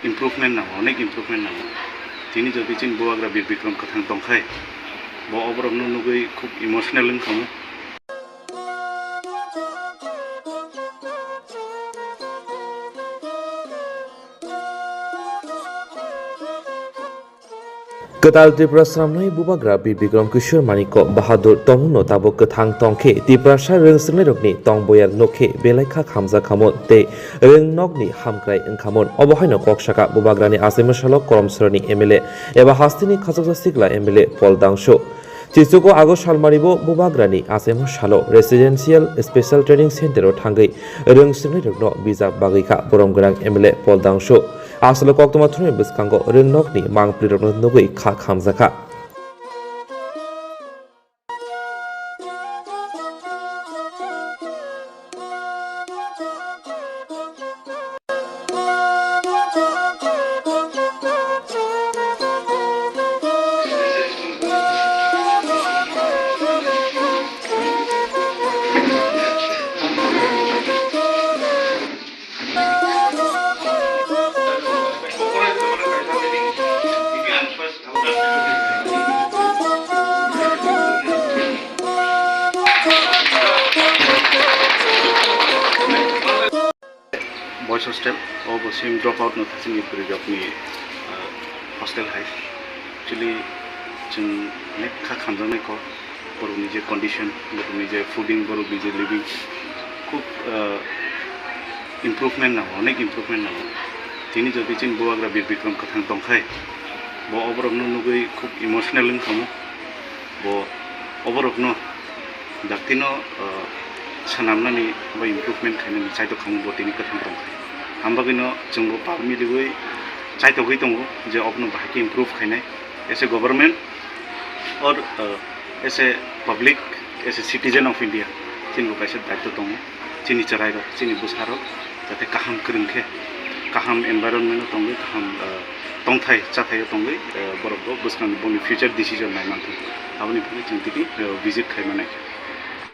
improvement नांगौ अनेक improvement नांगौ दिनै जुदि जों बुवाग्रा बीर बिक्रम कथां दंखाय बो अबरकनो नुगै खूब इमोशनल खामो Kwtal Tripura Sramnai Bubagra Bir Bikram Kishore Maniko Bahadur Tongno Tabo Kwthang Tongkhe Tripura Sha Rungsrnai Rokni Tongboyar Nokhe Belaikha Khamja Khamon Tei Rungnokni Hamkrai Wngkhamon Obohaino Koksaka Bubagrani Asimashalo Koromsorni MLA Eba Hastini Khajokja Sikla MLA Pol Dangshu Chichuko Agos Salmaribo Bubagrani Asimashalo Residential Special Training Center o Thangai Rungsrnai Rokno Bijak Bagikha Boromgrang MLA Pol Dangshu Asal koktoma thuni biskango ringnokni mangplirokno nugui kha khamjaka Boys hostel और बसिम drop out न थासिम इपुरि अपनी hostel है actually जों अनेक खा खामजानाय को बर'नि जे condition बर'नि जे फुडिं बर'नि जे लिविं खूब इम्प्रुभमेन्ट नांगौ अनेक इम्प्रुभमेन्ट नांगौ दिनै जुदि जों बुवाग्रा बीर बिक्रम कथां दंखाय बो अबरकनो नुगै खूब इमोशनल खामो बो अबरकनो दाक्तिनो सानामनानै बा इम्प्रुभमेन्ट खालामनानै चाइतो खामो बो दिनै कथां दंखाय हामबागैनो जोंबो पारमिलिगै चाइतो गै दङ जे अपनो बाहायके इम्प्रूव खायनाय एज ए गवर्नमेंट और as a public as a citizen of India जोंबो कायसे दायित्व दङ जोंनि चरायग जोंनि बुसारो जाहाथे गाहाम गोरोंखे गाहाम एनभाइरनमेन्ट दङ गाहाम दंथाय जाथाय दङ बर'खौ बुसखांनो बनि फिउचार डिसिजन नायनांगौ आबनिफ्राय जों दिनै भिजिट खालामनाय